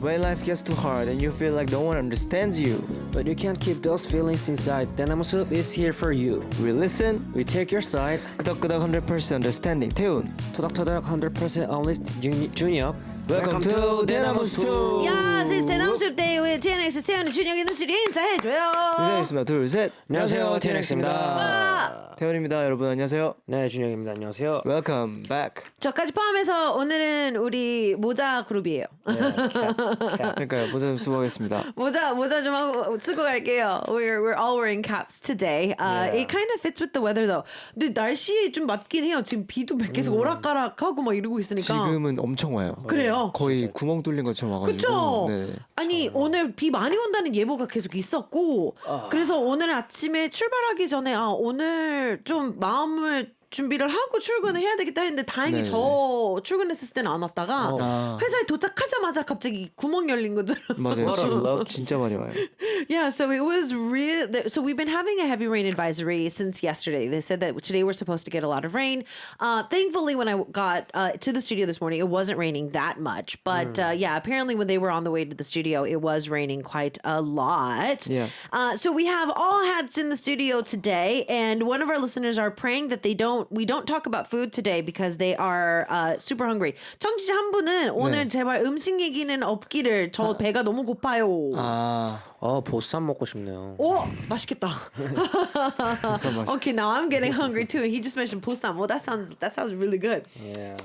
When life gets too hard and you feel like no one understands you, But you can't keep those feelings inside. 대나무 숲 is here for you. we listen. We take your side. 끄덕끄덕 100% understanding. 태훈. 토닥토닥 100% honest 준혁. Welcome to 대나무 숲. 야, this is 대나무 숲 Day with TNX 태연이 준혁이 있는 수리 인사해줘요. 인사드리겠습니다. 둘, 셋. 안녕하세요, TNX입니다. 태훈입니다. 여러분 안녕하세요. 네, 준혁입니다. 안녕하세요. Welcome back. 저까지 포함해서 오늘은 우리 모자 그룹이에요. 그러니까요. 모자 좀 쓰고 가겠습니다. 모자 좀 하고 쓰고 갈게요. We're all wearing caps today. It kind of fits with the weather though. 근데 날씨에 좀 맞긴 해요. 지금 비도 계속 오락가락하고 막 이러고 있으니까. 지금은 엄청 와요. 그래요? 거의 구멍 뚫린 것처럼 와가지고. 그쵸? 네. 아니 오늘 비 많이 온다는 예보가 계속 있었고 그래서 오늘 아침에 출발하기 전에 오늘 좀 마음을 준비를 하고 출근을 해야 되겠다 했는데 다행히 네. 저 출근했을 때는 안 왔다가 회사에 도착하자마자 갑자기 구멍 열린 것처럼 맞아요. What a 지금 luck. 진짜 많이 와요. Yeah, so it was real. So we've been having a heavy rain advisory since yesterday. They said that today we're supposed to get a lot of rain. Thankfully, when I got to the studio this morning, it wasn't raining that much. But yeah, apparently when they were on the way to the studio, it was raining quite a lot. Yeah. So we have all hats in the studio today, and one of our listeners are praying that we don't talk about food today because they are super hungry. 청취자 한 분은 오늘 제발 음식 얘기는 없기를. 저 배가 너무 고파요. 보쌈 먹고 싶네요. 오, 맛있겠다. 보쌈 맛있- Okay, now I'm getting hungry too. He just mentioned 보쌈. Well, that sounds really good. Yeah.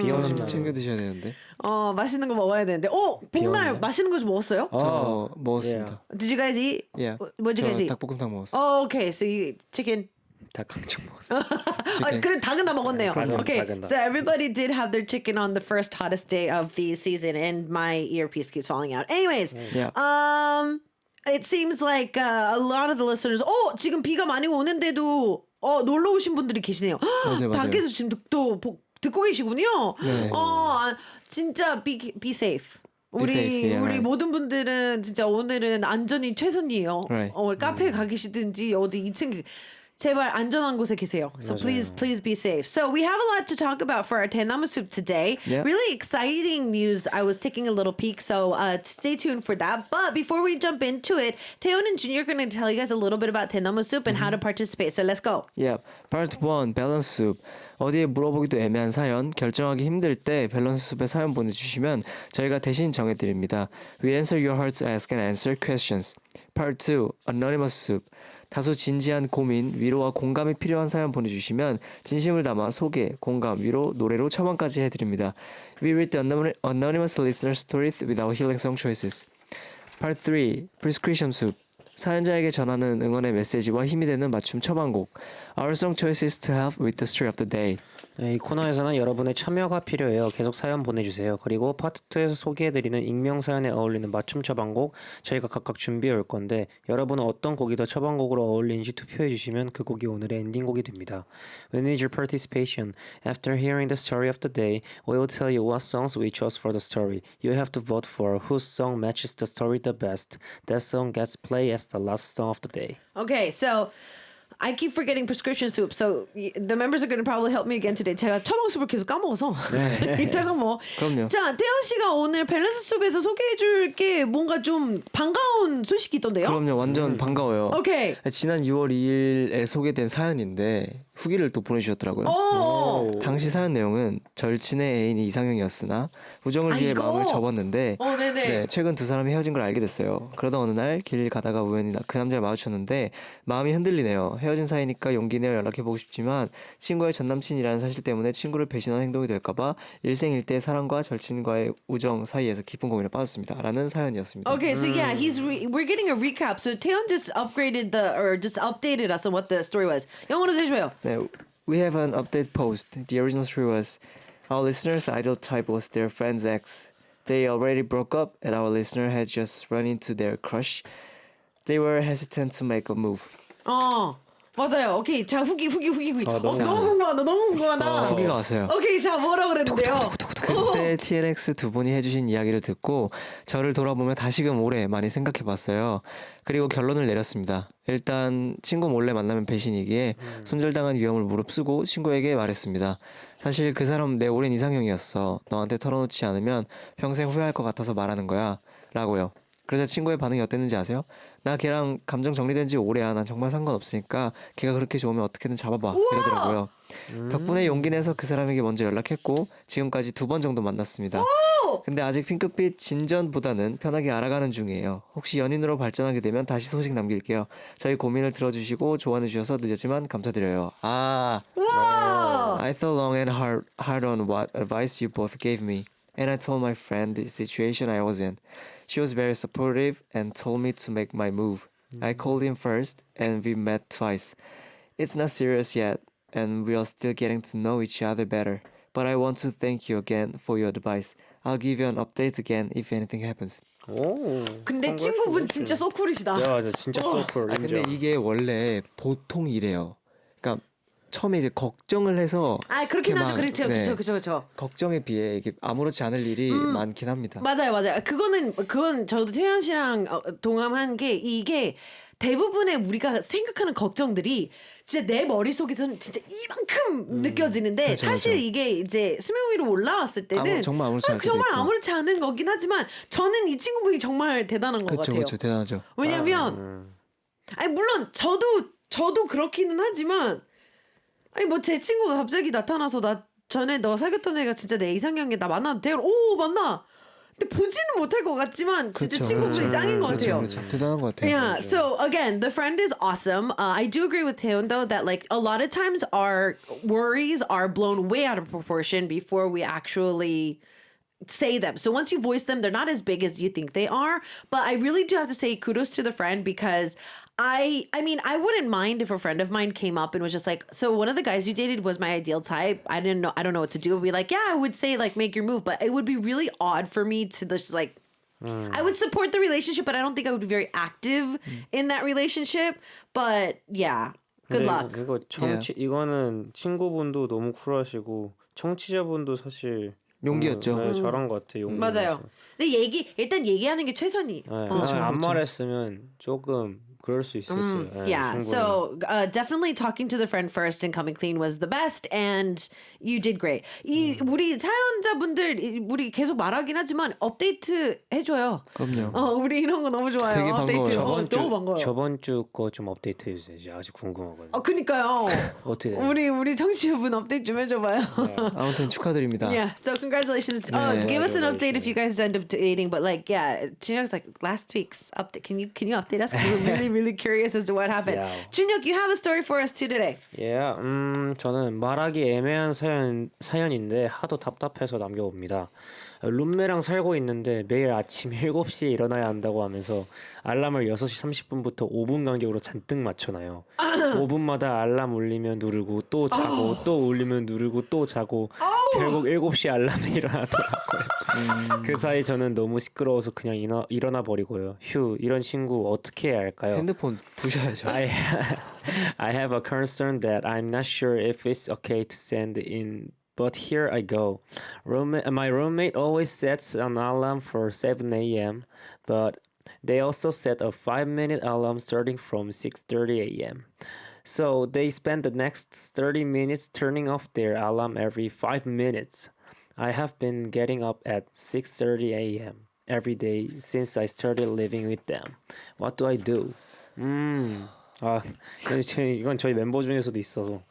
점심 챙겨 드셔야 되는데. 맛있는 거 먹어야 되는데. 복날 맛있는 거 좀 먹었어요? 저 먹었습니다. Did you guys eat? 예. What did you guys eat? 닭볶음탕 먹었어요. Oh, okay. So you chicken. 다 강정 먹었어. 그래 닭은 다 먹었네요. Okay, 닭은 다. so everybody did have their chicken on the first hottest day of the season, and my earpiece keeps falling out. Anyways, Yeah. it seems like a lot of the listeners. 지금 비가 많이 오는데도 놀러 오신 분들이 계시네요. 맞아요. 밖에서 지금 또 듣고 계시군요. 네. 진짜 be safe. Be safe, yeah, 우리 right. 모든 분들은 진짜 오늘은 안전이 최선이에요. Right. 카페에 가 계시든지 어디 2층 제발 안전한 곳에 계세요. So please be safe. So we have a lot to talk about for our 대나무 soup today. Yeah. Really exciting news. I was taking a little peek, so stay tuned for that. But before we jump into it, Taeyeon and Junior are going to tell you guys a little bit about 대나무 soup and how to participate. So let's go. Yeah. Part 1 밸런스 숲. 어디에 물어보기도 애매한 사연, 결정하기 힘들 때 밸런스 숲에 사연 보내주시면 저희가 대신 정해드립니다. We answer your heart's ask and answer questions. Part 2 Anonymous soup. 다소 진지한 고민, 위로와 공감이 필요한 사연 보내주시면 진심을 담아 소개, 공감, 위로, 노래로 첨언까지 해드립니다. We read the anonymous listener stories with our healing song choices. Part 3 Prescription soup. 사연자에게 전하는 응원의 메시지와 힘이 되는 맞춤 처방곡. Our song choices to help with the story of the day. 네, 이 코너에서는 여러분의 참여가 필요해요. 계속 사연 보내주세요. 그리고 파트 2에서 소개해드리는 익명 사연에 어울리는 맞춤 처방곡 저희가 각각 준비해 올 건데 여러분은 어떤 곡이 더 처방곡으로 어울리는지 투표해주시면 그 곡이 오늘의 엔딩곡이 됩니다. We need your participation. After hearing the story of the day, we will tell you what songs we chose for the story. You have to vote for whose song matches the story the best. That song gets played as the last song of the day. Okay, so I keep forgetting prescription soup. So the members are going to probably help me again today. 제가 처방 수업을 계속 까먹어서 이따가 뭐. 그럼요. 자, 태연 씨가 오늘 밸런스 수업에서 소개해줄 게 뭔가 좀 반가운 소식이 있던데요? 그럼요. 완전 반가워요. 오케이. 지난 6월 2일에 소개된 사연인데 후기를 또 보내주셨더라고요. 당시 사연 내용은 절친의 애인이 이상형이었으나 우정을 위해 이거? 마음을 접었는데 네네. 네, 최근 두 사람이 헤어진 걸 알게 됐어요. 그러다 어느 날 길 가다가 우연히 그 남자를 마주쳤는데 마음이 흔들리네요. 헤어진 사이니까 용기 내어 연락해보고 싶지만 친구의 전남친이라는 사실 때문에 친구를 배신한 행동이 될까봐 일생일대 사랑과 절친과의 우정 사이에서 깊은 고민에 빠졌습니다. 라는 사연이었습니다. Okay, so yeah, we're getting a recap. So Taeyeon just updated us on what the story was. 영어로 해줘요. 네, we have an update post. The original story was our listener's ideal type was their friend's ex. They already broke up and our listener had just run into their crush. They were hesitant to make a move. 맞아요. 오케이. 자, 후기. 너무 너무 궁금하다. 후기가 왔어요. 오케이. 자, 뭐라 그랬는데요? 그때 TNX 두 분이 해주신 이야기를 듣고 저를 돌아보며 다시금 오래 많이 생각해봤어요. 그리고 결론을 내렸습니다. 일단 친구 몰래 만나면 배신이기에 손절당한 위험을 무릅쓰고 친구에게 말했습니다. 사실 그 사람 내 오랜 이상형이었어. 너한테 털어놓지 않으면 평생 후회할 것 같아서 말하는 거야. 라고요. 그래서 친구의 반응이 어땠는지 아세요? 나 걔랑 감정 정리된 지 오래야. 난 정말 상관없으니까 걔가 그렇게 좋으면 어떻게든 잡아봐. 이러더라고요. 덕분에 용기 내서 그 사람에게 먼저 연락했고 지금까지 2번 정도 만났습니다. 근데 아직 핑크빛 진전보다는 편하게 알아가는 중이에요. 혹시 연인으로 발전하게 되면 다시 소식 남길게요. 저희 고민을 들어주시고 조언해 주셔서 늦었지만 감사드려요. 와! I thought long and hard on what advice you both gave me, and I told my friend the situation I was in. She was very supportive and told me to make my move. I called him first, and we met twice. It's not serious yet, and we are still getting to know each other better. But I want to thank you again for your advice. I'll give you an update again if anything happens. 오. 근데 친구분 진짜 소쿨이시다. 야, 맞아. 진짜 소쿨. 아 근데 이게 원래 보통 이래요. 그러니까 처음에 이제 걱정을 해서 아, 그렇긴 이렇게 하죠. 막, 그렇죠. 네. 그렇죠. 걱정에 비해 이게 아무렇지 않을 일이 많긴 합니다. 맞아요. 그건 저도 태연 씨랑 동감한 게 이게 대부분의 우리가 생각하는 걱정들이 진짜 내 머릿속에서는 진짜 이만큼 느껴지는데 그렇죠, 사실 그렇죠. 이게 이제 수면 위로 올라왔을 때는 정말 아무렇지 않을 때도 정말 있고. 아무렇지 않은 거긴 하지만 저는 이 친구분이 정말 대단한 것 그렇죠, 같아요. 그렇죠, 대단하죠. 왜냐면 아니 물론 저도 그렇기는 하지만 아니 뭐 제 친구가 갑자기 나타나서 나 전에 너 사귀었던 애가 진짜 내 이상형이야 나 만나도 돼? 오 만나. 근데 보지는 못할 것 같지만 진짜 그렇죠, 친구분이 짱인 것 같아요. 그렇죠. 대단한 것 같아요. Yeah. So again, the friend is awesome. I do agree with him though that like a lot of times our worries are blown way out of proportion before we actually say them. So once you voice them, they're not as big as you think they are. But I really do have to say kudos to the friend because I mean, I wouldn't mind if a friend of mine came up and was just like, so one of the guys you dated was my ideal type. I don't know what to do. I'd be like, yeah, I would say like make your move, but it would be really odd for me to just like I would support the relationship, but I don't think I would be very active in that relationship. But yeah, good luck. 이거 이거는 친구분도 너무 쿨하시고 청취자분도 사실 용기였죠. 네, 잘한 것 같아요. 용기 맞아요. 근데 일단 얘기하는 게 최선이에요. 안 말했으면 조금 그럴 수 있었어요. 네, Yeah. 충분히. So definitely talking to the friend first and coming clean was the best, and you did great. 우리 사연자분들 우리 계속 말하긴 하지만 업데이트 해줘요. 그럼요. 우리 이런 거 너무 좋아요. 되게 업데이트. 반가워요. 너무 반가워요. 저번 주 거 좀 업데이트 해주세요. 이제 아직 궁금하거든요. 그니까요. 어떻게 돼요? 우리 청취자분 업데이트 좀 해줘봐요. 아무튼 축하드립니다. Yeah, so congratulations. Give us an update if you guys end up dating. But like, yeah, Junyo's like last week's update. Can you update us? 'Cause we're really curious as to what happened. Yeah. Junyok, you have a story for us too today. 예, 저는 말하기 애매한 사연인데 하도 답답해서 남겨봅니다. 룸메랑 살고 있는데 매일 아침 7시에 일어나야 한다고 하면서 알람을 6시 30분부터 5분 간격으로 잔뜩 맞춰놔요. 5분마다 알람 울리면 누르고 또 자고 또 울리면 누르고 또 자고 결국 7시 알람에 일어나더라고요. 그 사이 저는 너무 시끄러워서 그냥 일어나 버리고요. 휴, 이런 친구 어떻게 해야 할까요? 핸드폰 부셔야죠. I have a concern that I'm not sure if it's okay to send in, but here I go. My roommate always sets an alarm for 7 a.m., but they also set a 5-minute alarm starting from 6:30 a.m. So they spend the next 30 minutes turning off their alarm every 5 minutes. I have been getting up at 6:30 a.m. every day since I started living with them. What do I do? 이건 저희 멤버 중에서도 있어서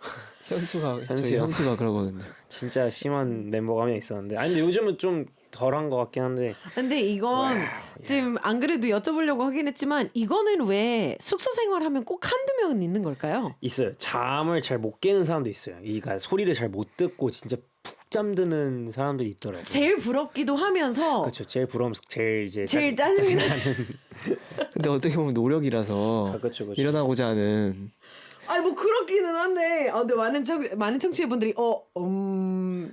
현수가 그러거든요. 진짜 심한 멤버가 한 명 있었는데 아니 근데 요즘은 좀 덜한 것 같긴 한데 근데 이건 지금 안 그래도 여쭤보려고 하긴 했지만 이거는 왜 숙소 생활하면 꼭 한두 명은 있는 걸까요? 있어요. 잠을 잘 못 깨는 사람도 있어요. 그러니까 소리를 잘 못 듣고 진짜 푹 잠드는 사람들이 있더라고요. 제일 부럽기도 하면서 그렇죠. 제일 부러우면서 제일 짜증나는 근데 어떻게 보면 노력이라서 그렇죠. 일어나고자 하는 아니 뭐 그렇기는 한데. 근데 많은 청취자분들이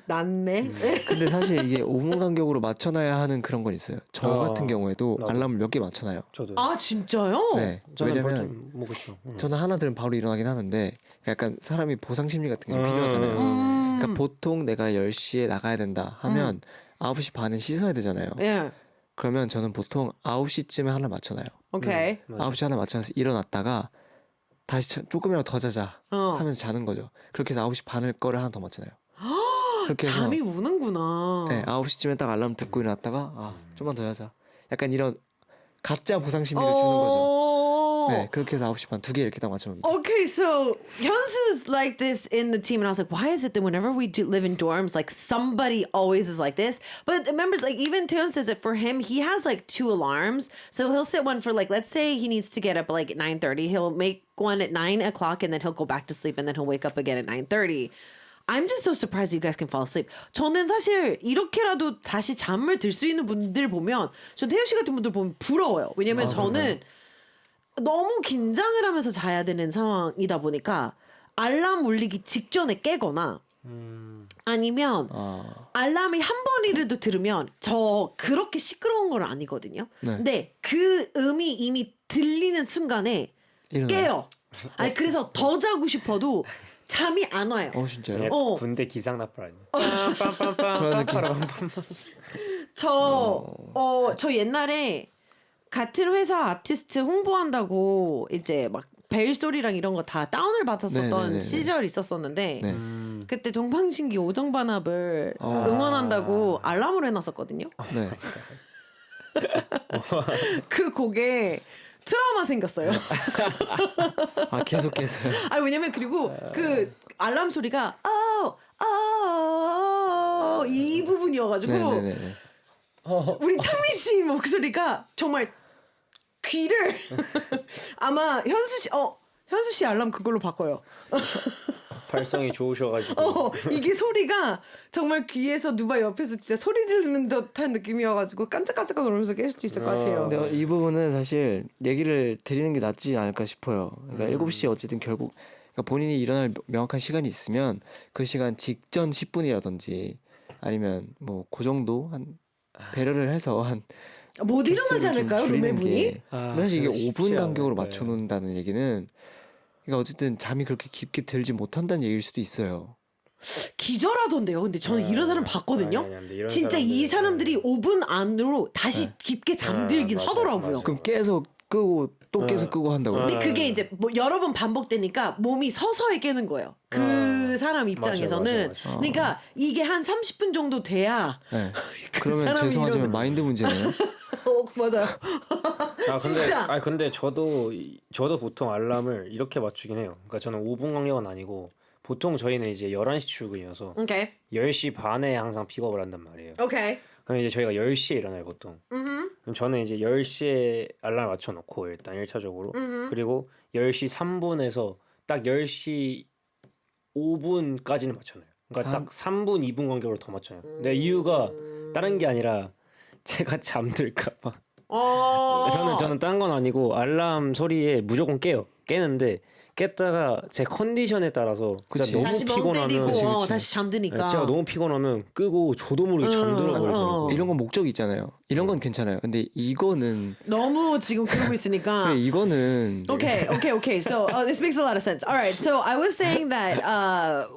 낫네. 근데 사실 이게 5분 간격으로 맞춰놔야 하는 그런 건 있어요. 저 같은 경우에도 나도. 알람을 몇 개 맞춰놔요. 저도. 아 진짜요? 네. 저는 왜냐면 보통 뭐 그렇죠. 저는 하나 들으면 바로 일어나긴 하는데 약간 사람이 보상 심리 같은 게 좀 음. 필요하잖아요. 음. 그러니까 보통 내가 10시에 나가야 된다 하면 9시 반에 씻어야 되잖아요. 예. 그러면 저는 보통 9시쯤에 하나 맞춰놔요. 오케이. 9시 하나 맞춰서 일어났다가 다시 조금이라도 더 자자 하면서 자는 거죠. 그렇게 해서 9시 반을 거를 하나 더 맞춰놔요. 그렇게 해서 잠이 오는구나. 네, 9시쯤에 딱 알람 듣고 일어났다가 좀만 더 자자. 약간 이런 가짜 보상 심리를 주는 거죠. 네, 그렇게 해서 9시 반 2개 이렇게 딱 맞춰놓습니다. Okay, so Hyunsu's like this in the team, and I was like, why is it that whenever we live in dorms, like somebody always is like this? But the members, like even Taeyeon says that for him, he has like 2 alarms. So he'll set one for like, let's say he needs to get up like at 9:30. He'll make one at 9 o'clock, and then he'll go back to sleep, and then he'll wake up again at 9:30. I'm just so surprised you guys can fall asleep. 저는 사실 이렇게라도 다시 잠을 들 수 있는 분들 보면, 저 태연 씨 같은 분들 보면 부러워요. 왜냐면 저는 너무 긴장을 하면서 자야 되는 상황이다 보니까 알람 울리기 직전에 깨거나 아니면 알람이 한 번이라도 들으면 저 그렇게 시끄러운 걸 아니거든요. 네. 근데 그 음이 이미 들리는 순간에 일어나요? 깨요. 아니 그래서 더 자고 싶어도 잠이 안 와요. 진짜요? 어. 군대 기상 나팔 아니에요? 그런 느낌. 저 옛날에 같은 회사 아티스트 홍보한다고 이제 막 벨소리랑 이런 거 다 다운을 받았었던 네네네네. 시절이 있었었는데 네. 그때 동방신기 오정반합을 응원한다고 알람을 해놨었거든요. 네. 그 곡에 트라우마 생겼어요. 계속 깨서요. 아니 왜냐면 그리고 그 알람 소리가 이 부분이어가지고 네네네. 우리 창민 씨 목소리가 정말 귀를 아마 현수 씨 알람 그걸로 바꿔요. 발성이 좋으셔가지고. 이게 소리가 정말 귀에서 누가 옆에서 진짜 소리 지르는 듯한 느낌이어가지고 깜짝깜짝 놀면서 깰 수도 있을 것 같아요. 근데 이 부분은 사실 얘기를 드리는 게 낫지 않을까 싶어요. 그러니까 7시에 어쨌든 결국 그러니까 본인이 일어날 명확한 시간이 있으면 그 시간 직전 10분이라든지 아니면 뭐 그 정도 한 배려를 해서 한 못 일어나지 개수를 좀 않을까요, 줄이는 룸메분이? 게 근데 사실 이게 그거 쉽지 5분 간격으로 않을 맞춰 거예요. 놓는다는 얘기는 그러니까 어쨌든 잠이 그렇게 깊게 들지 못한다는 얘기일 수도 있어요. 기절하던데요. 근데 저는 이런 사람 봤거든요. 아니, 근데 이런 진짜 이 사람들이 사람들은- 5분 안으로 다시 깊게 잠들긴 맞아요, 하더라고요. 맞아요. 그럼 깨서 끄고 또 깨서 끄고 한다고요? 근데 그게 이제 뭐 여러 번 반복되니까 몸이 서서히 깨는 거예요. 그 사람 입장에서는. 맞아요. 그러니까 이게 한 30분 정도 돼야 네. 그 그러면 사람이 죄송하지만 이런- 마인드 문제네요. 맞아요. 진짜. 근데 저도 보통 알람을 이렇게 맞추긴 해요. 그러니까 저는 5분 간격은 아니고 보통 저희는 이제 11시 출근이어서 오케이. 10시 반에 항상 픽업을 한단 말이에요. 오케이. 그럼 이제 저희가 10시에 일어나요, 보통. 그럼 저는 이제 10시에 알람 맞춰 놓고 일단 1차적으로. 그리고 10시 3분에서 딱 10시 5분까지는 맞춰 놔요. 그러니까 딱 3분, 2분 간격으로 더 맞춰 놔요. 근데 이유가 다른 게 아니라 제가 잠들까 봐. 저는 딴 건 아니고 알람 소리에 무조건 깨는데 깼다가 제 컨디션에 따라서 그치. 너무 다시 멍 피곤하면 때리고 그치. 다시 잠드니까. 제가 너무 피곤하면 끄고 저도 모르게 잠들어 버리더라고요. 이런 건 목적이 있잖아요. 이런 건 괜찮아요. 근데 이거는 너무 지금 그러고 있으니까. 그래, 이거는 Okay. So this makes a lot of sense. All right. So I was saying that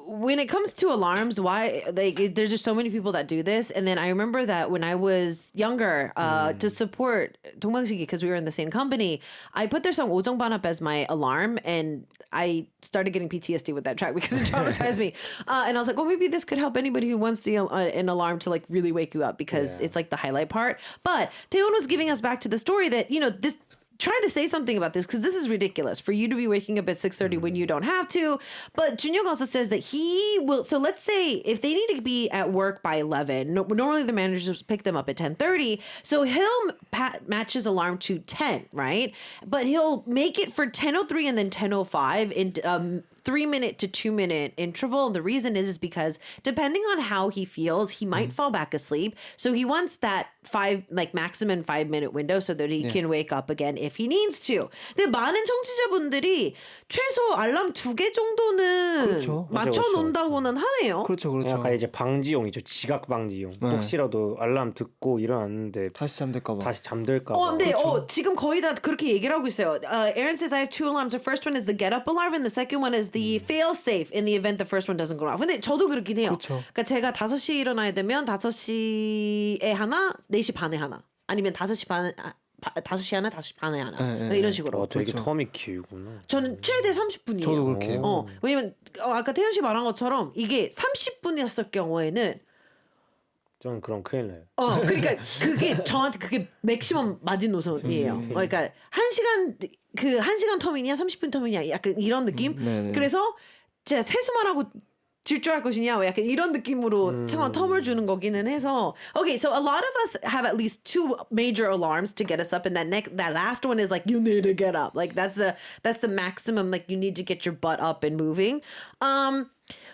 when it comes to alarms, why there's just so many people that do this. And then I remember that when I was younger, to support 동방신기 because we were in the same company, I put their song 오정반합 as my alarm, and I started getting PTSD with that track because it traumatized me. And I was like, well, maybe this could help anybody who wants an alarm to like really wake you up because it's like the highlight part. But Taeyeon was giving us back to the story that, this trying to say something about this because this is ridiculous for you to be waking up at 6:30 when you don't have to. But Junyoung also says that he will. So let's say if they need to be at work by 11, normally the managers pick them up at 10:30. So he'll match his alarm to 10, right? But he'll make it for 10:03 and then 10:05 in 3-minute to 2-minute interval. And the reason is because depending on how he feels, he might fall back asleep. So he wants that maximum 5-minute window so that he can wake up again if he needs to. 근데 많은 청취자분들이 최소 알람 2개 정도는 그렇죠. 맞춰 놓는다고는 하네요. 그렇죠, 그렇죠. 약간 이제 방지용이죠. 지각 방지용. 혹시라도 알람 듣고 일어났는데 다시 잠들까봐. 다시 잠들까 봐. 근데 지금 거의 다 그렇게 얘기를 하고 있어요. Aaron says I have 2 alarms. The first one is the get up alarm and the second one is the fail safe in the event the first one doesn't go off. 근데 저도 그렇긴 해요. 그렇죠. 그러니까 제가 5시에 일어나야 되면 5시에 하나, 4시 반에 하나. 아니면 5시 하나, 5시 반에 하나. 이런 식으로. 되게 텀이 길구나. 저는 최대 30분이에요. 저도 그렇게 해요. 왜냐면 아까 태현 씨 말한 것처럼 이게 30분이었을 경우에는 저는 그럼 큰일 나요. 그러니까 그게 저한테 그게 맥시멈 마지노선이에요. 그러니까 1시간 텀이냐 30분 텀이냐 약간 이런 느낌. 네네. 그래서 제가 세수만 하고 질주할 것이냐 약간 이런 느낌으로 상황 텀을 주는 거기는 해서. Okay, so a lot of us have at least 2 major alarms to get us up, and that last one is like you need to get up. Like that's the maximum. Like you need to get your butt up and moving.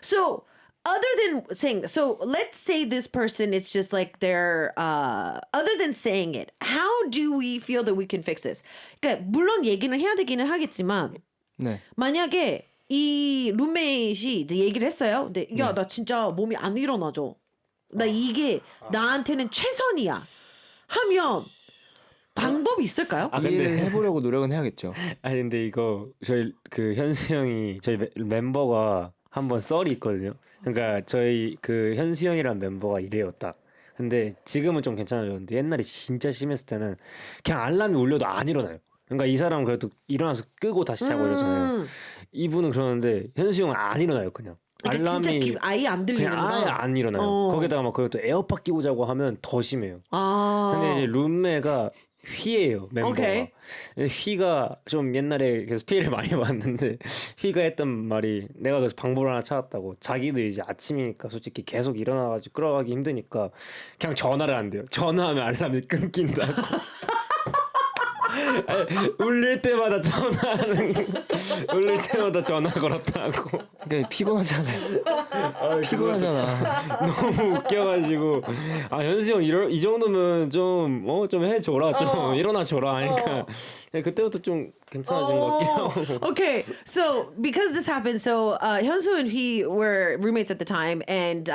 So. Other than saying, so let's say this person, it's just like they're, other than saying it, how do we feel that we can fix this? 그러니까 물론 얘기는 해야 되기는 하겠지만, 네. 만약에 이 룸메이트이 이제 얘기를 했어요. 근데 야, 나 진짜 몸이 안 일어나죠. 나 이게 나한테는 최선이야. 하면 방법이 있을까요? 이해를 해보려고 노력은 해야겠죠. 아니 근데 이거 저희 그 현수 형이 저희 멤버가 한번 썰이 있거든요. 그러니까 저희 그 현수 형이란 멤버가 이래요 딱. 근데 지금은 좀 괜찮아졌는데 옛날에 진짜 심했을 때는 그냥 알람이 울려도 안 일어나요. 그러니까 이 사람은 그래도 일어나서 끄고 다시 자고 이러잖아요. 이분은 그러는데 현수 형은 안 일어나요 그냥. 그러니까 알람이 진짜 아예 안 그냥 들리는구나. 아예 안 일어나요. 거기다가 막 그것도 에어팟 끼고 자고 하면 더 심해요. 근데 이제 룸메가 휘예요 멤버가. 오케이. 휘가 좀 옛날에 그래서 피해를 많이 봤는데 휘가 했던 말이 내가 그래서 방법을 하나 찾았다고. 자기도 이제 아침이니까 솔직히 계속 일어나가지고 끌어가기 힘드니까 그냥 전화를 안 돼요. 전화하면 알람이 끊긴다고. 아니, 울릴 때마다 전화 걸었다고. 그러니까 피곤하잖아요. 피곤하잖아. 너무 웃겨가지고 현수 형 이 정도면 좀 해줘라 좀 일어나줘라 하니까 그때부터 좀 괜찮아진 것 같긴 하고. Okay, so because this happened, so Hyunsu and he were roommates at the time, and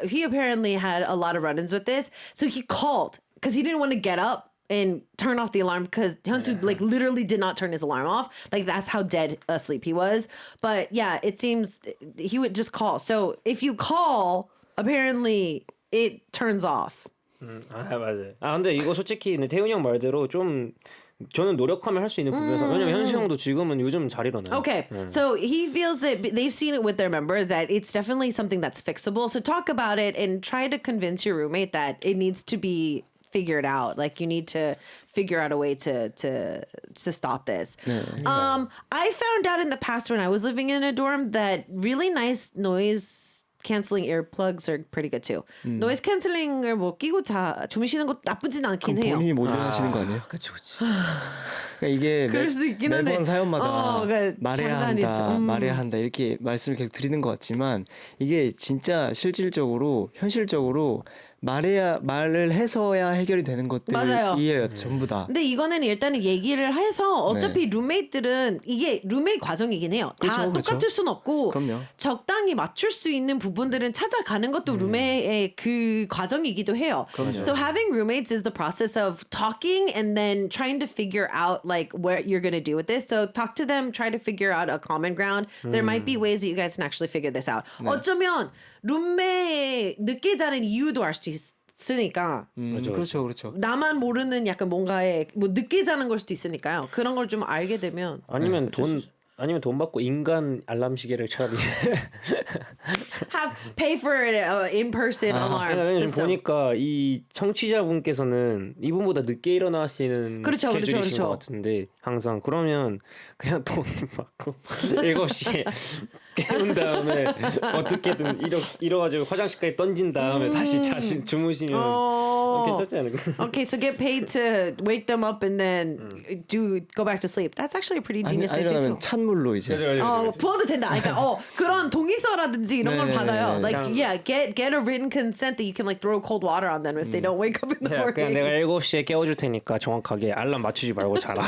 he apparently had a lot of run-ins with this. So he called because he didn't want to get up and turn off the alarm because Hyunsu like literally did not turn his alarm off. Like that's how dead asleep he was. But yeah, it seems he would just call. So if you call, apparently it turns off. 맞아요. 근데 이거 솔직히 태훈이 형 말대로 좀 저는 노력하면 할 수 있는 부분에서 왜냐면 현수 형도 지금은 요즘 잘 일어나요. Okay, so he feels that they've seen it with their member that it's definitely something that's fixable. So talk about it and try to convince your roommate that it needs to be figured out. Like you need to figure out a way to stop this. I found out in the past when I was living in a dorm that really nice noise canceling earplugs are pretty good too. Noise canceling을 뭐 끼고 주무시는 것도 나쁘진 않긴 해요. 본인이 못 일어나시는 거 아니에요? 그치. 그러니까 이게 그럴 수도 있긴 한데. 매번 사연마다 그러니까 말해야 장난이지. 한다, 말해야 한다 이렇게 말씀을 계속 드리는 것 같지만 이게 진짜 실질적으로 현실적으로 말을 해서야 해결이 되는 맞아요. 것들이에요 전부 다. 근데 이거는 일단은 얘기를 해서 어차피 룸메이트들은 이게 룸메이트 과정이긴 해요. 다 그렇죠. 똑같을 순 없고 그럼요. 적당히 맞출 수 있는 부분들은 찾아가는 것도 룸메의 그 과정이기도 해요. So having roommates is the process of talking and then trying to figure out like what you're going to do with this. So talk to them, try to figure out a common ground. There might be ways that you guys can actually figure this out. 어쩌면 룸메 늦게 자는 이유도 알 수도 있으니까. 그렇죠. 나만 모르는 약간 뭔가에 뭐 늦게 자는 걸 수도 있으니까요. 그런 걸 좀 알게 되면 아니면 돈 받고 인간 알람 시계를 차라리. pay for an in-person alarm 왜냐면 system. 보니까 이 청취자분께서는 이분보다 늦게 일어나시는 그렇죠, 스케줄이신 그렇죠. 것 같은데 항상 그러면 그냥 돈 받고 7시에 깨운 다음에 어떻게든 일어가지고 화장실까지 던진 다음에 다시 주무시면 괜찮지 않을까? Okay, so get paid to wake them up and then go back to sleep. That's actually a pretty genius idea too. 아니면 찬물로 이제 부어도 된다. 그러니까 그런 동의서라든지 이런 걸 받아요. 네네네네. Like yeah, get a written consent that you can like throw cold water on them if they don't wake up in the 야, 그냥 morning. 내가 7시에 깨워줄 테니까 정확하게 알람 맞추지 말고 자라.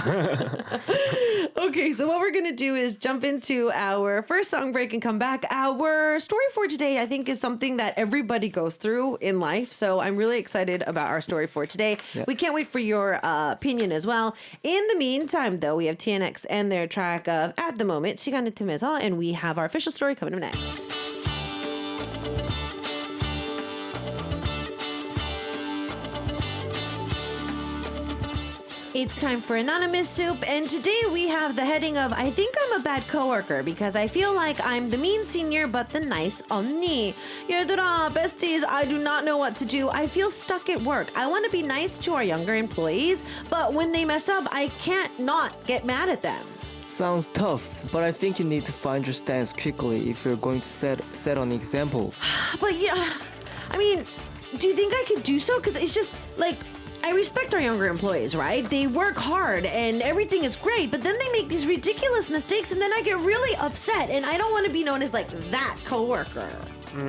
Okay, so what we're gonna do is jump into our first song break and come back. Our story for today, I think, is something that everybody goes through in life. So I'm really excited about our story for today. Yeah. We can't wait for your opinion as well. In the meantime, though, we have TNX and their track of At the Moment, 시간의 틈에서, and we have our official story coming up next. It's time for Anonymous Soup, and today we have the heading of I think I'm a bad coworker because I feel like I'm the mean senior but the nice 언니. 얘들아, besties, I do not know what to do. I feel stuck at work. I want to be nice to our younger employees, but when they mess up, I can't not get mad at them. Sounds tough, but I think you need to find your stance quickly if you're going to set an example. But yeah, I mean, do you think I could do so? Because it's just like I respect our younger employees, right? They work hard and everything is great, but then they make these ridiculous mistakes and then I get really upset and I don't want to be known as like that coworker.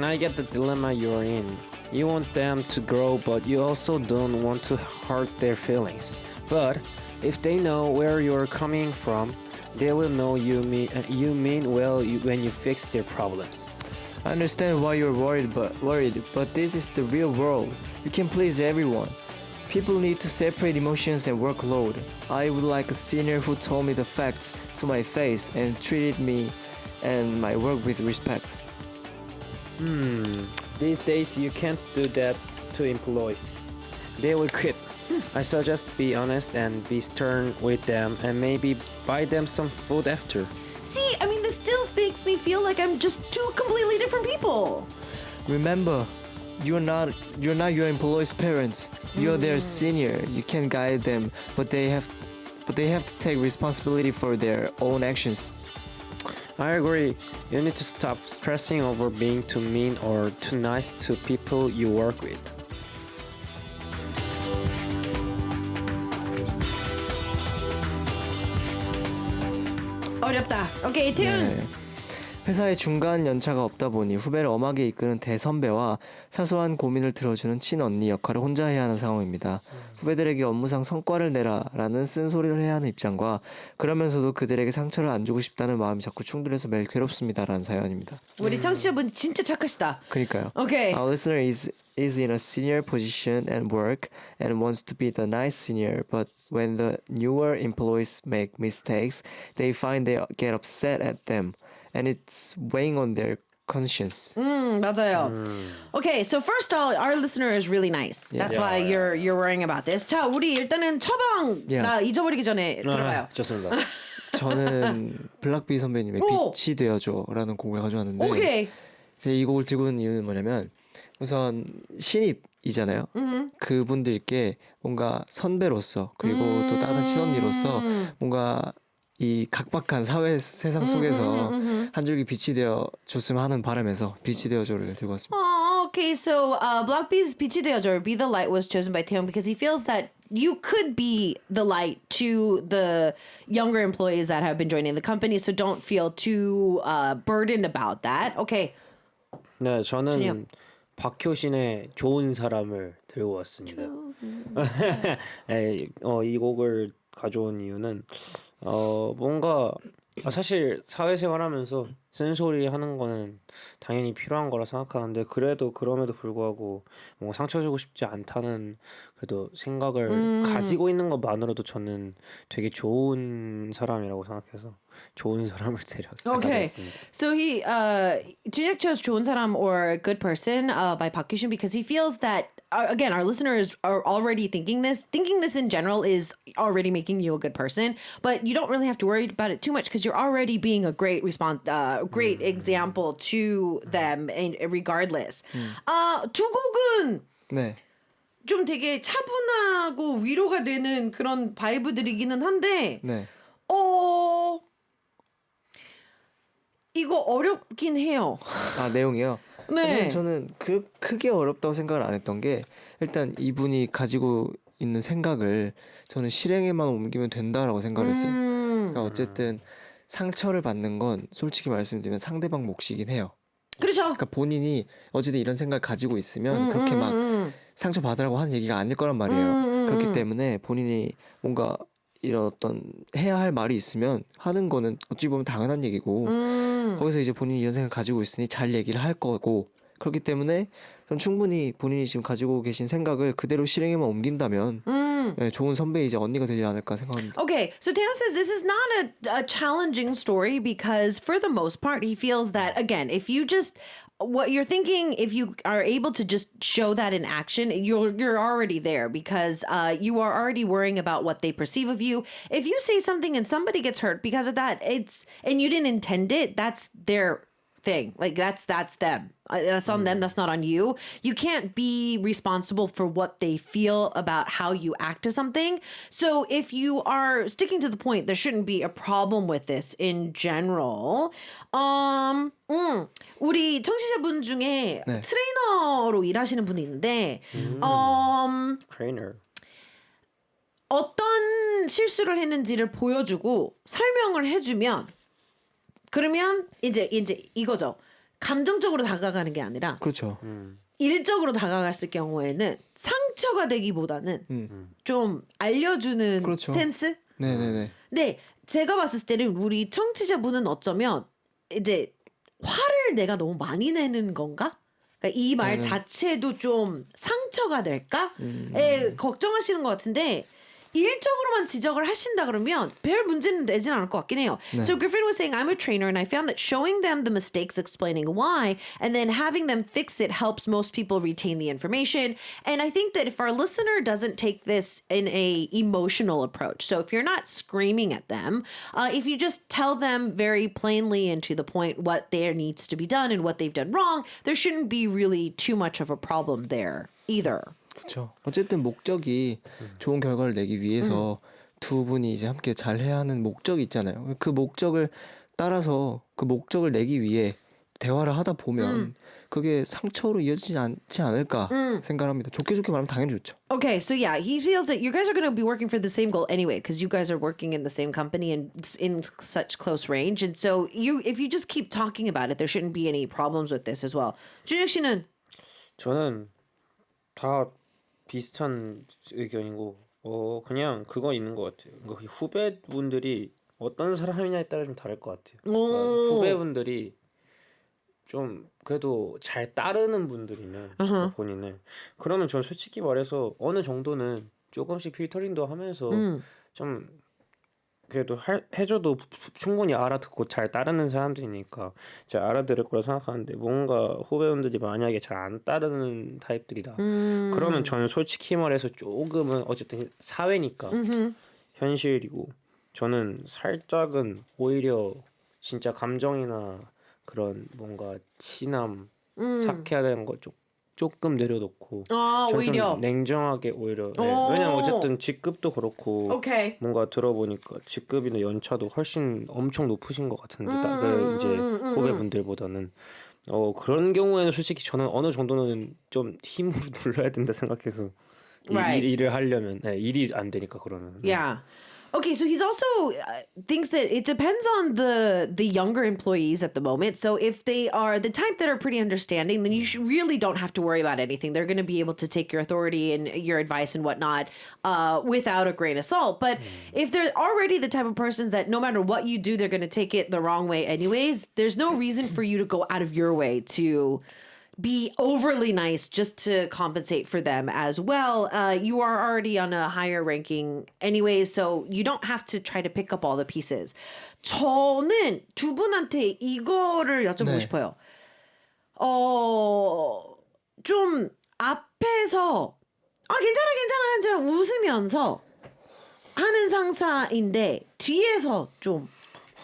I get the dilemma you're in. You want them to grow, but you also don't want to hurt their feelings. But if they know where you're coming from, they will know you mean well when you fix their problems. I understand why you're worried, but this is the real world. You can please everyone. People need to separate emotions and workload. I would like a senior who told me the facts to my face and treated me and my work with respect. These days you can't do that to employees. They will quit. I suggest be honest and be stern with them and maybe buy them some food after. See, I mean, this still makes me feel like I'm just two completely different people. Remember, you're not your employees' parents. You're their senior. You can guide them, but they have to take responsibility for their own actions. I agree. You need to stop stressing over being too mean or too nice to people you work with. 어렵다. Okay, 태훈. 네. 회사에 중간 연차가 없다 보니 후배를 엄하게 이끄는 대선배와 사소한 고민을 들어주는 친언니 역할을 혼자 해야 하는 상황입니다. 후배들에게 업무상 성과를 내라라는 쓴소리를 해야 하는 입장과 그러면서도 그들에게 상처를 안 주고 싶다는 마음이 자꾸 충돌해서 매일 괴롭습니다라는 사연입니다. 우리 청취자분 진짜 착하시다. 그러니까요. Okay. Our listener is in a senior position at work and wants to be the nice senior, but when the newer employees make mistakes, they find they get upset at them, and it's weighing on their conscience. 맞아요. Okay, so first of all, our listener is really nice. That's why you're worrying about this. 자, 우리 일단은 처방 Yeah. 나 잊어버리기 전에 들어봐요. 좋습니다. 저는 블락비 선배님의 오! 빛이 되어줘라는 곡을 가져왔는데 Okay. 제가 이 곡을 들고 온 이유는 뭐냐면 우선 신입이잖아요. 그분들께 뭔가 선배로서 그리고 또 다른 친언니로서 뭔가 이 각박한 사회 세상 속에서 한 줄기 빛이 되어 줬으면 하는 바람에서 빛이 되어줘를 들고 왔습니다. Oh, okay. So, Block B's 빛이 되어줘, Be the Light was chosen by Taehyung because he feels that you could be the light to the younger employees that have been joining the company. So don't feel too burdened about that. Okay. 네, 저는 준영. 박효신의 좋은 사람을 들고 왔습니다. 네, 이 곡을 가져온 이유는 뭔가 사실 사회생활하면서 쓴소리 하는 거는 당연히 필요한 거라 생각하는데 그래도 그럼에도 불구하고 뭔가 상처 주고 싶지 않다는 그래도 생각을 가지고 있는 것만으로도 저는 되게 좋은 사람이라고 생각해서 좋은 사람을 Okay. 데려왔습니다. So he Junyak chose 좋은 사람 or good person by Park Kyushin because he feels that again our listeners are already thinking this in general is already making you a good person, but you don't really have to worry about it too much because you're already being a great great example to them regardless. 두 곡은 네. 좀 되게 차분하고 위로가 되는 그런 바이브들이기는 한데 네. 이거 어렵긴 해요. 아 내용이요. 네. 저는 그 크게 어렵다고 생각을 안 했던 게 일단 이분이 가지고 있는 생각을 저는 실행에만 옮기면 된다라고 생각을 했어요. 그러니까 어쨌든 상처를 받는 건 솔직히 말씀드리면 상대방 몫이긴 해요. 그렇죠. 그러니까 본인이 어쨌든 이런 생각을 가지고 있으면 그렇게 막 상처 받으라고 하는 얘기가 아닐 거란 말이에요. 그렇기 때문에 본인이 뭔가 이런 어떤 해야 할 말이 있으면 하는 거는 어찌 보면 당연한 얘기고 거기서 이제 본인이 이런 생각을 가지고 있으니 잘 얘기를 할 거고 그렇기 때문에 전 충분히 본인이 지금 가지고 계신 생각을 그대로 실행에만 옮긴다면 네, 좋은 선배이자 언니가 되지 않을까 생각합니다. Okay, so Teo says this is not a challenging story because for the most part he feels that again, if you just what you're thinking, if you are able to just show that in action, you're already there because you are already worrying about what they perceive of you. If you say something and somebody gets hurt because of that, it's and you didn't intend it, that's their thing. Like that's them. That's on them. That's not on you. You can't be responsible for what they feel about how you act to something. So if you are sticking to the point, there shouldn't be a problem with this in general. 우리 청취자분 중에 네. 트레이너로 일하시는 분이 있는데, 트레이너. 어떤 실수를 했는지를 보여주고 설명을 해주면 그러면 이제 이거죠. 감정적으로 다가가는 게 아니라 그렇죠. 일적으로 다가갔을 경우에는 상처가 되기보다는 좀 알려주는 그렇죠. 스탠스? 네네네. 네, 제가 봤을 때는 우리 청취자분은 어쩌면 이제 화를 내가 너무 많이 내는 건가? 그러니까 이 말 자체도 좀 상처가 될까? 걱정하시는 것 같은데 일적으로만 지적을 하신다 그러면 별 문제는 되진 않을 것 같긴 해요. So Griffin was saying, I'm a trainer and I found that showing them the mistakes, explaining why, and then having them fix it helps most people retain the information. And I think that if our listener doesn't take this in a emotional approach, so if you're not screaming at them, if you just tell them very plainly and to the point what there needs to be done and what they've done wrong, there shouldn't be really too much of a problem there either. 그렇죠. 어쨌든 목적이 좋은 결과를 내기 위해서 두 분이 이제 함께 잘 해야 하는 목적이 있잖아요. 그 목적을 따라서 그 목적을 내기 위해 대화를 하다 보면 그게 상처로 이어지지 않지 않을까 생각합니다. 좋게 말하면 당연히 좋죠. Okay, so yeah, he feels that you guys are going to be working for the same goal anyway, because you guys are working in the same company and in such close range. And so if you just keep talking about it, there shouldn't be any problems with this as well. 준혁 씨는 저는 다 비슷한 의견이고 그냥 그거 있는 것 같아요. 그 후배분들이 어떤 사람이냐에 따라 좀 다를 것 같아요. 후배분들이 좀 그래도 잘 따르는 분들이면 본인을 그러면 전 솔직히 말해서 어느 정도는 조금씩 필터링도 하면서 좀 그래도 해줘도 충분히 알아듣고 잘 따르는 사람들이니까 잘 알아들을 거라 생각하는데 뭔가 후배분들이 만약에 잘 안 따르는 타입들이다 그러면 저는 솔직히 말해서 조금은 어쨌든 사회니까 현실이고 저는 살짝은 오히려 진짜 감정이나 그런 뭔가 친함 착해야 되는 거 조금 내려놓고 저는 오히려 좀 냉정하게 오히려 왜냐면 어쨌든 직급도 그렇고 Okay. 뭔가 들어보니까 직급이나 연차도 훨씬 엄청 높으신 것 같은데 그 이제 후배분들보다는 그런 경우에는 솔직히 저는 어느 정도는 좀 힘으로 눌러야 된다 생각해서 Right. 일을 하려면 일이 안 되니까 그러면 Yeah. Okay, so he's also thinks that it depends on the younger employees at the moment. So if they are the type that are pretty understanding, then you really don't have to worry about anything. They're going to be able to take your authority and your advice and whatnot without a grain of salt. But if they're already the type of persons that no matter what you do, they're going to take it the wrong way anyways, there's no reason for you to go out of your way to be overly nice just to compensate for them as well. You are already on a higher ranking anyways, so you don't have to try to pick up all the pieces. 저는 두 분한테 이거를 여쭤보고 네. 싶어요. 좀 앞에서 괜찮아 웃으면서 하는 상사인데 뒤에서 좀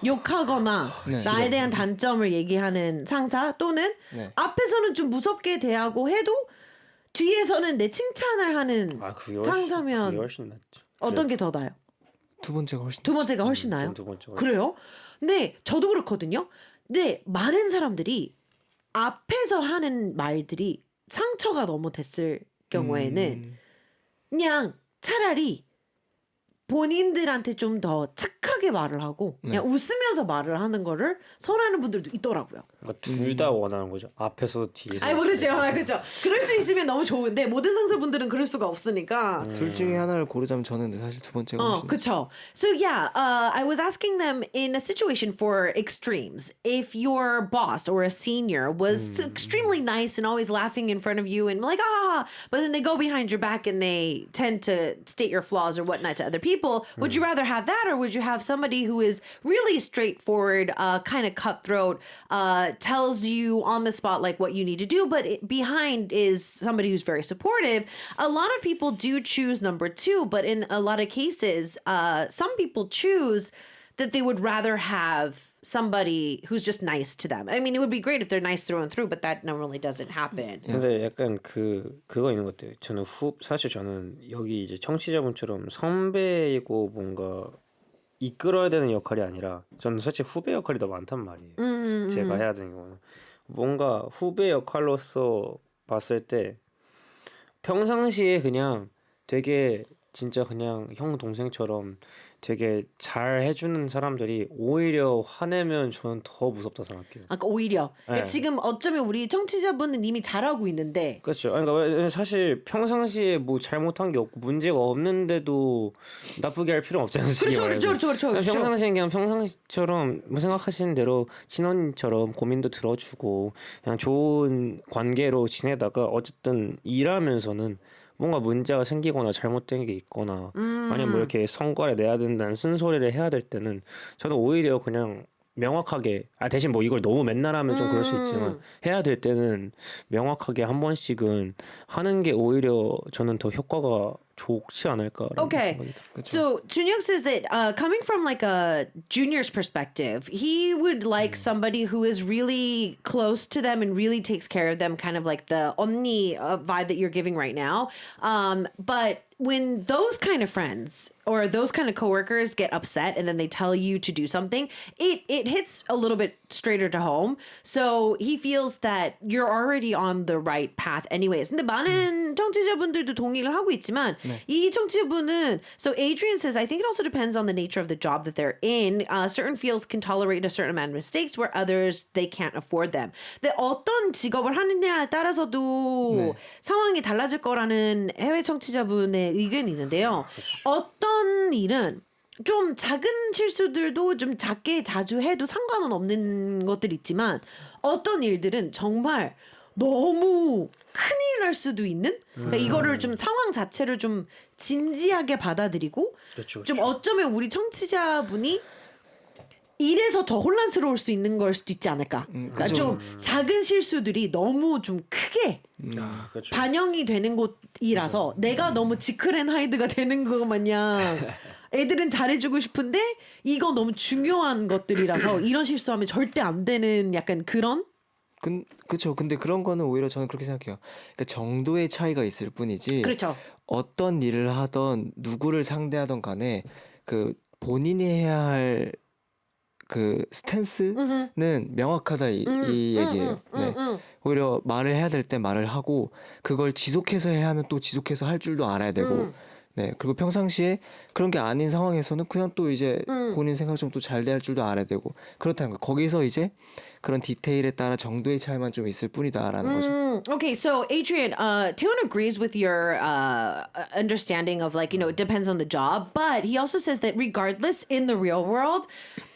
욕하거나 나에 대한 단점을 얘기하는 상사 또는 앞에서는 좀 무섭게 대하고 해도 뒤에서는 내 칭찬을 하는 그게 상사면 훨씬 낫죠. 어떤 게 더 나아요? 두 번째가 훨씬 두 번째가 훨씬 나아요? 두 번째가 그래요? 네, 저도 그렇거든요. 근데 많은 사람들이 앞에서 하는 말들이 상처가 너무 됐을 경우에는 그냥 차라리 본인들한테 좀 더 착하게 말을 하고 그냥 웃으면서 말을 하는 거를 선호하는 분들도 있더라고요. 그러니까 둘 다 원하는 거죠. 앞에서 뒤에서. 아니 모르죠. 그렇죠. 그럴 수 있으면 너무 좋은데 모든 상사분들은 그럴 수가 없으니까. 둘 중에 하나를 고르자면 저는 사실 두 번째가 훨씬 그쵸. So yeah, I was asking them in a situation for extremes. If your boss or a senior was extremely nice and always laughing in front of you and like but then they go behind your back and they tend to state your flaws or whatnot to other people, would you rather have that or would you have somebody who is really straightforward, kind of cutthroat, tells you on the spot like what you need to do, but behind is somebody who's very supportive? A lot of people do choose number two, but in a lot of cases, some people choose that they would rather have somebody who's just nice to them. I mean, it would be great if they're nice through and through, but that normally doesn't happen. 근데 약간 그거 있는 것 같아요. 사실 저는 여기 이제 청취자분처럼 선배이고 뭔가 이끌어야 되는 역할이 아니라 저는 사실 후배 역할이 더 많단 말이에요. 제가 해야 되는 거는 뭔가 후배 역할로서 봤을 때 평상시에 그냥 되게 진짜 그냥 형 동생처럼 되게 잘 해주는 사람들이 오히려 화내면 저는 더 무섭다 생각해요. 그러니까 오히려 그러니까 네. 지금 어쩌면 우리 청취자분은 이미 잘하고 있는데 그렇죠. 그러니까 사실 평상시에 뭐 잘못한 게 없고 문제가 없는데도 나쁘게 할 필요는 없잖아요. 그렇죠. 평상시에 그냥 평상시처럼 뭐 생각하시는 대로 친언니처럼 고민도 들어주고 그냥 좋은 관계로 지내다가 어쨌든 일하면서는 뭔가 문제가 생기거나 잘못된 게 있거나 아니면 뭐 이렇게 성과를 내야 된다는 쓴소리를 해야 될 때는 저는 오히려 그냥 명확하게 대신 뭐 이걸 너무 맨날 하면 좀 그럴 수 있지만 해야 될 때는 명확하게 한 번씩은 하는 게 오히려 저는 더 효과가 좋지 않을까라는 Okay. 생각이 들어요. So Junhyuk says that coming from like a junior's perspective, he would like somebody who is really close to them and really takes care of them, kind of like the 언니 vibe that you're giving right now. But when those kind of friends or those kind of coworkers get upset and then they tell you to do something, it hits a little bit straighter to home. So he feels that you're already on the right path anyways. 근데 많은 청취자분들도 동의를 하고 있지만 이 청취자분은 so Adrian says I think it also depends on the nature of the job that they're in. Certain fields can tolerate a certain amount of mistakes where others they can't afford them. 근데 어떤 직업을 하느냐에 따라서도 상황이 달라질 거라는 해외 청취자분의 의견이 있는데요. 어떤 일은 좀 작은 실수들도 좀 작게 자주 해도 상관은 없는 것들이 있지만 어떤 일들은 정말 너무 큰일 날 수도 있는 그러니까 이거를 좀 상황 자체를 좀 진지하게 받아들이고 그렇죠. 좀 어쩌면 우리 청취자분이 이래서 더 혼란스러울 수 있는 걸 수도 있지 않을까. 그러니까 좀 작은 실수들이 너무 좀 크게 그렇죠. 반영이 되는 곳이라서 내가 너무 지클 앤 하이드가 되는 거 마냥 애들은 잘해주고 싶은데 이거 너무 중요한 것들이라서 이런 실수하면 절대 안 되는 약간 그런 그렇죠. 근데 그런 거는 오히려 저는 그렇게 생각해요. 그러니까 정도의 차이가 있을 뿐이지. 그렇죠. 어떤 일을 하던 누구를 상대하던 간에 그 본인이 해야 할 그 스탠스는 명확하다 이 얘기예요. 네. 오히려 말을 해야 될 때 말을 하고 그걸 지속해서 해야 하면 또 지속해서 할 줄도 알아야 되고 네 그리고 평상시에 그런 게 아닌 상황에서는 그냥 또 이제 본인 생각처럼 또 잘 대할 줄도 알아야 되고 그렇다는 거. 거기서 이제 그런 디테일에 따라 정도의 차이만 좀 있을 뿐이다라는 거죠. Okay, so Adrian, Taewon agrees with your understanding of like, you know, it depends on the job, but he also says that regardless in the real world,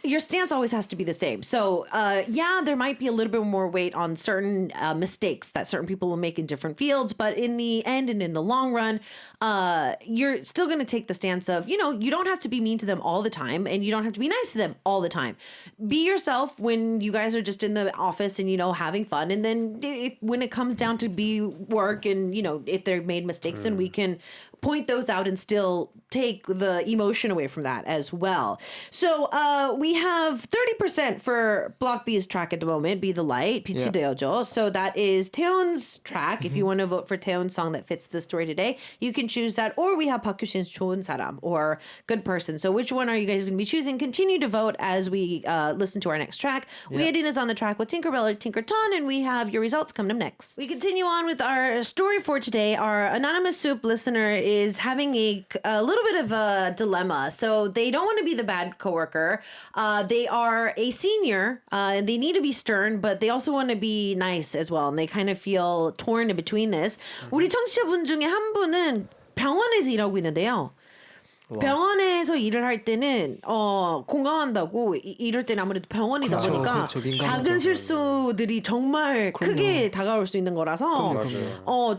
your stance always has to be the same. So, yeah, there might be a little bit more weight on certain mistakes that certain people will make in different fields, but in the end and in the long run, you're still going to take the stance of, you know, you don't have to be mean to them all the time and you don't have to be nice to them all the time. Be yourself when you guys are just in the office and, you know, having fun. And then when it comes down to be work and, you know, if they've made mistakes, then we can point those out and still take the emotion away from that as well. So we have 30% for Block B's track at the moment, Be the Light, 빛이 되어줘. So that is Taeyeon's track. If you want to vote for Taeyeon's song that fits the story today, you can choose that. Or we have Park Hyushin's 좋은 사람 or Good Person. So which one are you guys going to be choosing? Continue to vote as we listen to our next track. Weedin is on the track with Tinkerbell or Tinkerton, and we have your results coming up next. We continue on with our story for today. Our Anonymous Soup listener is having a little bit of a dilemma. So they don't want to be the bad coworker. They are a senior and they need to be stern, but they also want to be nice as well. And they kind of feel torn in between this. 우리 청취자분 중에 한 분은 병원에서 일하고 있는데요. 병원에서 일을 할 때는 공감한다고 이럴 때는 아무래도 병원이다 보니까 작은 실수들이 정말 크게 다가올 수 있는 거라서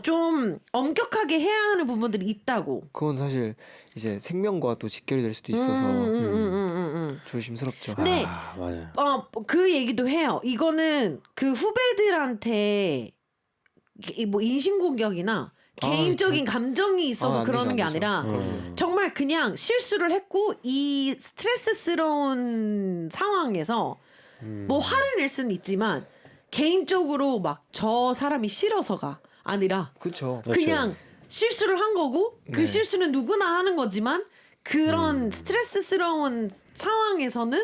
좀 엄격하게 해야 하는 부분들이 있다고. 그건 사실 이제 생명과 또 직결이 될 수도 있어서 조심스럽죠. 네. 맞아요. 그 얘기도 해요. 이거는 그 후배들한테 뭐 인신공격이나 개인적인 감정이 있어서 안 그러는 되죠, 게 안 되죠. 아니라 정말 그냥 실수를 했고 이 스트레스스러운 상황에서 뭐 화를 낼 수는 있지만 개인적으로 막 저 사람이 싫어서가 아니라 그렇죠. 그냥 실수를 한 거고 그 실수는 누구나 하는 거지만 그런 스트레스스러운 상황에서는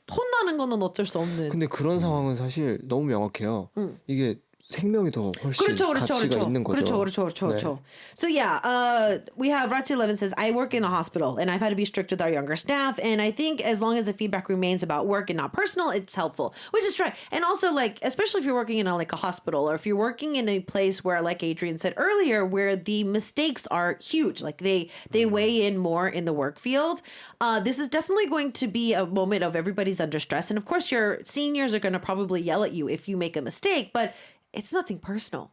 혼나는 거는 어쩔 수 없는. 근데 그런 상황은 사실 너무 명확해요. 이게 생명이 더 훨씬 가치가 있는 거죠. 그렇죠. So yeah, we have Ratsi11 says, I work in a hospital and I've had to be strict with our younger staff. And I think as long as the feedback remains about work and not personal, it's helpful, which is right. And also like, especially if you're working in a hospital or if you're working in a place where, like Adrian said earlier, where the mistakes are huge, like they weigh in more in the work field. This is definitely going to be a moment of everybody's under stress. And of course your seniors are going to probably yell at you if you make a mistake, but it's nothing personal.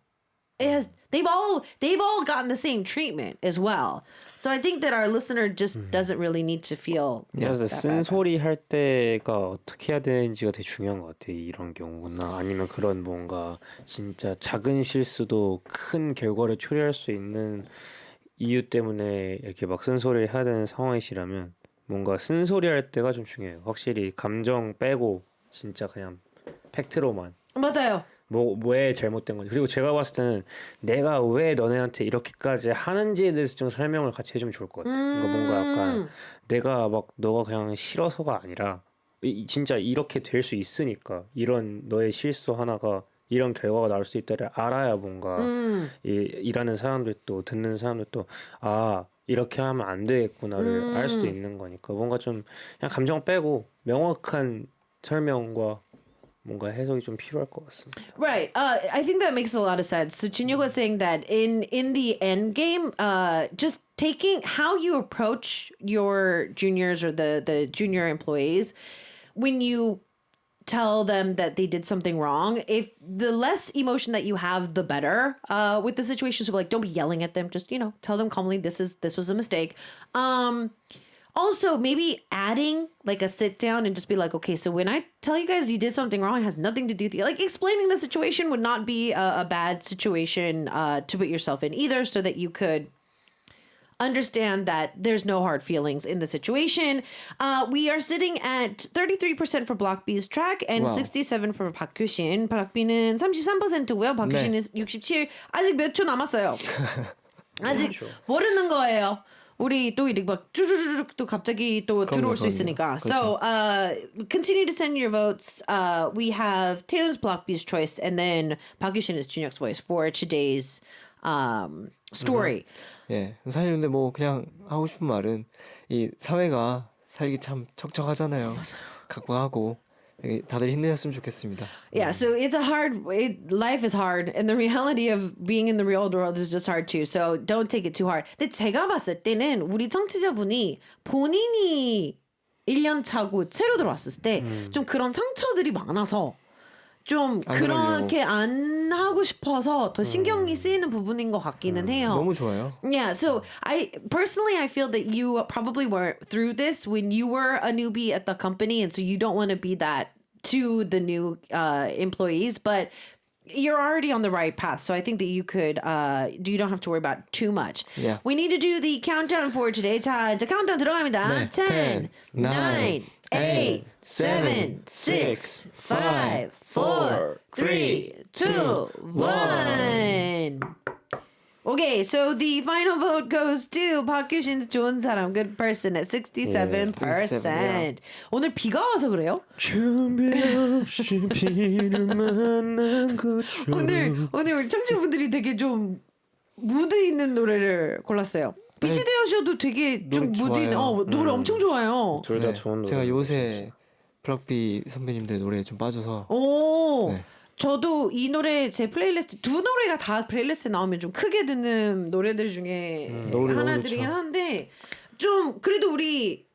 They've all gotten the same treatment as well. So I think that our listener just doesn't really need to feel 그래서 that bad. 쓴소리 할 때가 어떻게 해야 되는지가 되게 중요한 것 같아. 이런 경우나 아니면 그런 뭔가 진짜 작은 실수도 큰 결과를 초래할 수 있는 이유 때문에 이렇게 막 쓴소리를 해야 되는 상황이시라면 뭔가 쓴소리 할 때가 좀 중요해요. 확실히 감정 빼고 진짜 그냥 팩트로만. 맞아요. 왜 잘못된 건지. 그리고 제가 봤을 때는 내가 왜 너네한테 이렇게까지 하는지에 대해서 좀 설명을 같이 해주면 좋을 것 같아. 그러니까 뭔가 약간 내가 막 너가 그냥 싫어서가 아니라 진짜 이렇게 될 수 있으니까 이런 너의 실수 하나가 이런 결과가 나올 수 있다를 알아야 뭔가 일하는 사람들도 듣는 사람들도 이렇게 하면 안 되겠구나를 알 수도 있는 거니까 뭔가 좀 그냥 감정 빼고 명확한 설명과 뭔가 해석이 좀 필요할 것 같습니다. Right. I think that makes a lot of sense. So Chinyuk was saying that in the end game, just taking how you approach your juniors or the junior employees when you tell them that they did something wrong, if the less emotion that you have, the better with the situation. So like, don't be yelling at them. Just, tell them calmly, this was a mistake. Also, maybe adding like a sit down and just be like, okay, so when I tell you guys you did something wrong, it has nothing to do with you. Like explaining the situation would not be a bad situation to put yourself in either, so that you could understand that there's no hard feelings in the situation. We are sitting at 33% for Block B's track and Wow. 67% for Park Hyushin. Block B는 33%고요. Park Hyushin은 67. 아직 몇 초 남았어요. 아직 모르는 거예요. 우리 또 이렇게 막 쭈쭈쭈쭈 또 갑자기 또 들어올 수 있으니까. So continue to send your votes. We have Taylor's Block B's choice and then Park Hyushin is Junyook's voice for today's story. 예, 사실 근데 뭐 그냥 하고 싶은 말은 이 사회가 살기 참 척척하잖아요. 각박하고 다들 힘내셨으면 좋겠습니다. Yeah, so it's life is hard, and the reality of being in the real world is just hard too. So don't take it too hard. 근데 제가 봤을 때는 우리 청취자분이 본인이 1년 차고 새로 들어왔을 때 좀 그런 상처들이 많아서 좀 그렇게 안 하고 싶어서 더 신경이 쓰이는 부분인 것 같기는 해요. 너무 좋아요. Yeah, so I feel that you probably were through this when you were a newbie at the company, and so you don't want to be that to the new employees. But you're already on the right path. So I think that you could, you don't have to worry about too much. Yeah. We need to do the countdown for today. 자, 이제 countdown 들어갑니다. 네. 10, 9, 8, 7, 6, 5, 4, 3, 2, 1. Okay, so the final vote goes to 박규신's 좋은 사람, good person at 67%. 67%. 오늘 비가 와서 그래요? 준비 없이 비를 만난 것처럼. 오늘 우리 청취자분들이 되게 좀 무드 있는 노래를 골랐어요. 비치데어쇼도 되게 좀 노래 무드 있는 좋아요. 노래 엄청 좋아요. 둘 다 네, 좋은 노래. 제가 요새 블럭비 선배님들 노래에 좀 빠져서 오. 네. 저도 이 노래 제 플레이리스트 두 노래가 다 플레이리스트에 나오면 좀 크게 듣는 노래들 중에 노래 너무 하나들이긴 좋죠. 한데 좀 그래도 우리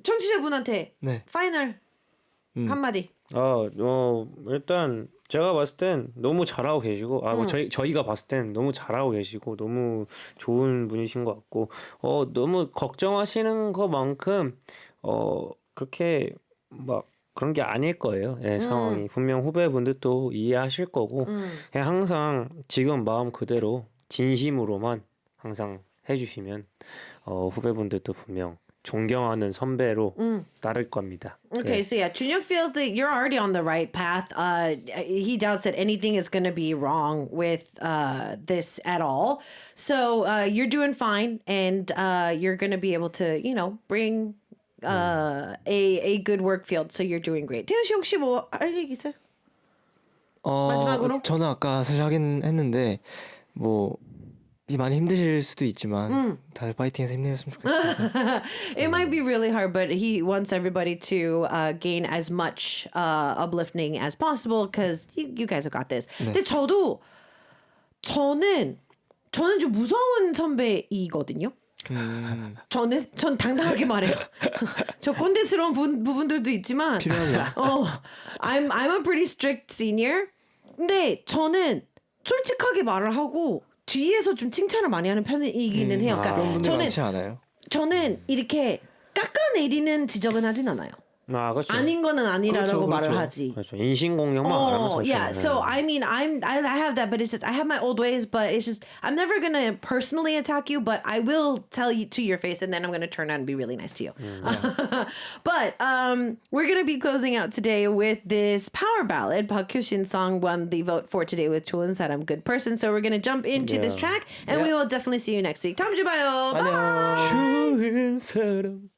청취자분한테 네. 파이널 한마디. 일단 제가 봤을 땐 너무 잘하고 계시고 뭐 저희가 봤을 땐 너무 잘하고 계시고 너무 좋은 분이신 것 같고 너무 걱정하시는 것만큼 그렇게 막 그런 게 아닐 거예요. 예, 상황이 분명 후배분들도 이해하실 거고 그냥 항상 지금 마음 그대로 진심으로만 항상 해주시면 후배분들도 분명 존경하는 선배로 따를 겁니다. Okay, 예. so yeah, Junyook feels that you're already on the right path. He doubts that anything is going to be wrong with this at all. So you're doing fine, and you're going to be able to, bring a good work field. So you're doing great. 태현 씨 혹시 뭐 할 얘기 있어요? 마지막으로? 저는 아까 사실 하긴 했는데 뭐 많이 힘드실 수도 있지만 다들 파이팅해서 힘내셨으면 좋겠습니다. It might be really hard, but he wants everybody to gain as much uplifting as possible because you guys have got this. 근데 저는 좀 무서운 선배이거든요. 전 당당하게 말해요. 저 꼰대스러운 부분들도 있지만, I'm a pretty strict senior. 근데 저는 솔직하게 말을 하고 뒤에서 좀 칭찬을 많이 하는 편이기는 해요. 그런 그러니까 분들 많지 않아요? 저는 이렇게 깎아내리는 지적은 하진 않아요. 그렇죠. 아닌 거는 아니라고 그렇죠, 말을 그렇죠. 하지. 그렇죠. 인신공격만 안 하면 좋죠. Yeah. So I mean, I have that, but it's just I have my old ways, but it's just I'm never gonna personally attack you, but I will tell you to your face, and then I'm gonna turn out and be really nice to you. But we're gonna be closing out today with this power ballad. Park Kyu-shin song won the vote for today with 좋은 사람, good person. So we're gonna jump into this track, and we will definitely see you next week. 다음 주에 봐요. Bye. 안녕. 좋은 사람